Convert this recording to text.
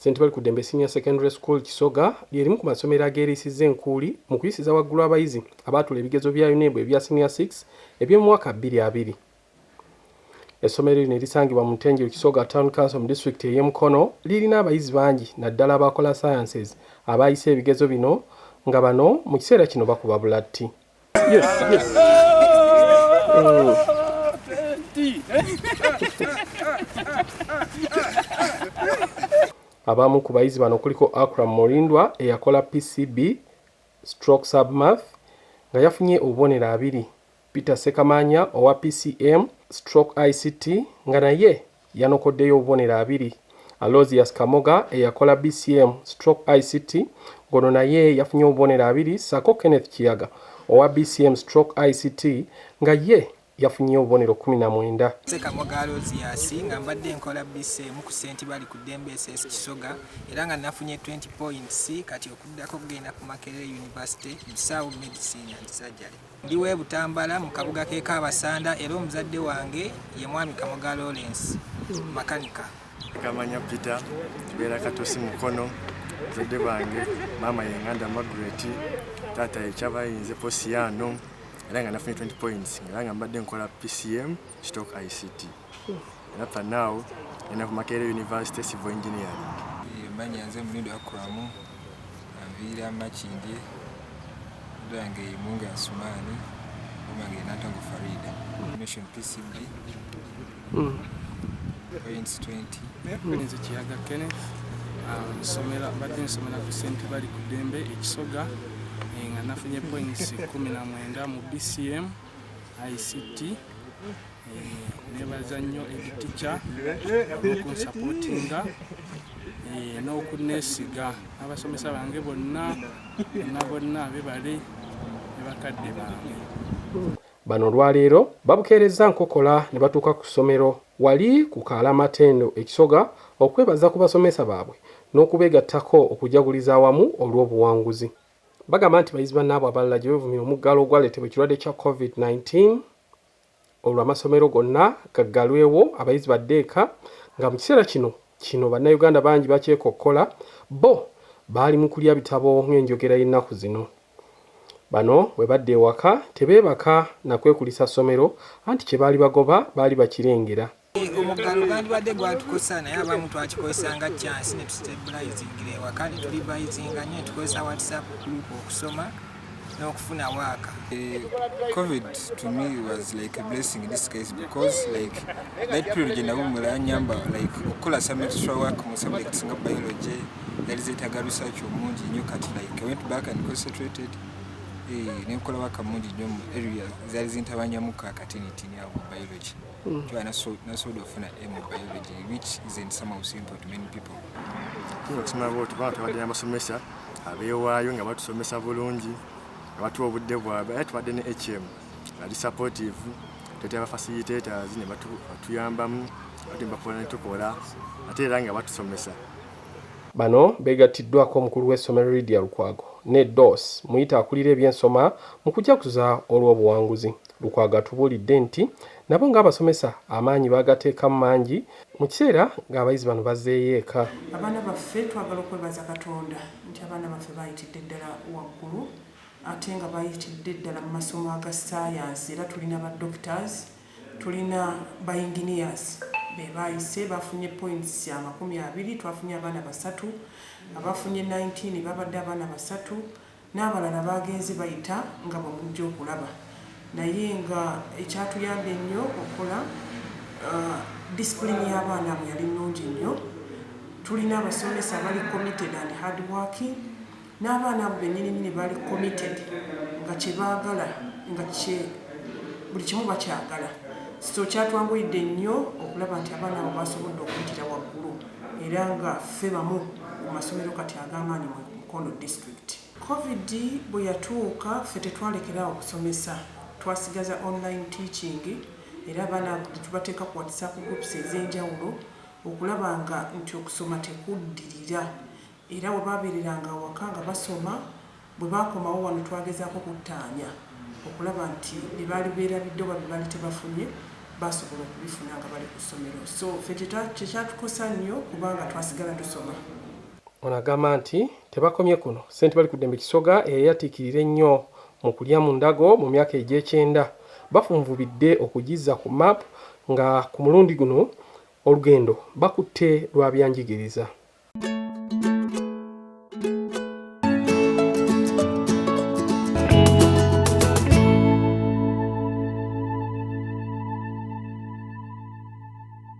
St. Balikuddembe Senior Secondary School Kisoga lyerimu ku masomero ageerisiza enkuuli mu kuyisiza waggulu abayizi abaatula ebigezo bya UNEB ebya Senior 6 eby'omwaka 2020. Essomero lino erisangibwa mu Ntenjeru Kisoga Town Council mu District ey'e Mukono lirina abayizi bangi naddala abakola sciences abayise ebigezo bino nga bano mu kiseera kino bakuba bulatti. Abamu ku bayizi bano kuliko Akram Mulindwa eyakola PCB stroke submath nga yafunye obubonero 2, Peter Ssekamanya owa PCM stroke ICT nga naye yanokoddeyo obubonero 2, Aloysius Kamoga eyakola BCM stroke ICT ngono naye yafunye obubonero 2, Sako Kenneth Kiyaga owa BCM stroke ICT nga ye yafunye obubonero 19. Ssekamanya Aloysius nga mbadde nkola BCM ku St. Balikuddembe S.S Kisoga era nga nafunye 20 points kati okuddako kugenda ku Makerere University Musawo Medicine and Surgery. Ndiwe Butambala mu kabuga ke Kabasanda era omuzadde wange ye mwami Kamoga Lawrence makanika. Ssekamanya Peter tubeera Katosi Mukono, muzadde wange mama yenganda Margaret, tata Ekyabayinze Posiano era nga nafunye 20 points era nga mbadde nkola PCM stroke ICT. Era pa now ena ku Makerere University Civil Engineering. Mbanyanze Mulindwa Akram Mulindwa Makindye Dange Munga Sumani Umange Natango Farida Mission PCB points 20. Nze Kiyaga Kenneth nsomera badde nsomera ku St. Balikuddembe Kisoga nga nafunye points 19 mu BCM ICT. Nebaza nnyo editicha okunsapotinga n'okunneesiga abasomesa bange bonna bebale bakadde bange. Bano olwaleero babukeereza nkokola ne batuuka ku ssomero wali ku Kaalamatendo ekisoga okwebaza ku basomesa baabwe n'okubeegattako okujaguliza awamu olw'obuwanguzi. Bagamba nti bayizi bannaabwe abalala gye beevumira omuggalo ogwaleetebwa ekirwadde kya COVID-19 olw'amasomero gonna gaggalwewo abayizi baddeeka nga mu kiseera kino bannayuganda bangi bakyekokkola bo baali mu kulya bitabo ng'enjogera y'ennaku zino. Bano bwe badde ewaka tebeebaka na kwekulisa ssomero anti kye baali bagoba baali bakirengera. Omuggalo gwandibadde gwatukosa naye abamu twakikozesanga chance ne tusitabilizingira ewaka ne tulibayizinga nnyo tukozesa WhatsApp group okusoma n'okufuna waaka. COVID to me was like a blessing in this case because like that period in Awumula nyamba like okukola some extra work mu subjects nga biology there is a research omungi nnyo kati like I went back and concentrated nenkola waka mungi nnyo mu area zali zintabanyamuka akatiniti ni abo biology. Nasobola ofuna mu biology which isn't somehow simple to many people. Okusoma bw'otu tubadde n'abasomesa abeewaayo nga batusomesa bulungi nga batuwa obudde bwabwe ate tubadde ne HM ali supportive tete aba facilitators ne batuyambamu ate bakola ne tukola ate era nga batusomesa. Bano beegattiddwako omukulu w'essomero Lydia Lukwago ne DOS muyita akulira ebyensoma mu kujaguza olw'obuwanguzi. Lukwago atubuulidde nti nabo ng'abasomesa amaanyi baagateekamu mangi mu kiseera ng'abayizi bano bazzeeyo eka. Abaana baffe twagala okwebaza Katonda nti abaana baffe bayitidde ddala waggulu ate nga bayitidde ddala mu masomo aga science era tulina ba doctors tulina ba engineers be bayise bafunye points 20 twafunye abaana 3 abafunye 19 babadde abaana 3 n'abalala bagenze bayita nga bamujja okulaba naye nga ekyatuyamba ennyo okukola discipline y'abaana abo yali nnungi nnyo. Tulina abasomesa bali committed and hard working n'abaana abo bennyini bali committed nga kye baagala nga buli kimu bakyagala. So kyatwanguyidde nnyo okulaba nti abaana abo basobodde okuyitira waggulu era nga ffe bamu ku masomero kati ag'amaanyi mu Mukono district. COVID bwe yatuuka ffe tetwalekera okusomesa twasigaza online teaching era abaana tubateeka ku WhatsApp groups ez'enjawulo okulaba nga nti okusoma tekuddirira era bwe babeereranga awaka nga basoma bwe bakomawo wano twagezaako kuttaanya okulaba nti bye baali beerabidde oba bye baali tebafunye basobola okubifuna nga bali ku ssomero. So ffe kyekyatukosa nnyo kubanga twasigala tusoma. Ono agamba nti tebakomye kuno. Ssentebe Balikuddembe Kisoga eyayatiikirira ennyo mu kulya mu ndago mu myaka egy'ekyenda bafunvubidde okugizza ku mmaapu nga ku mulundi guno olugendo bakutte lwa byanjigiriza.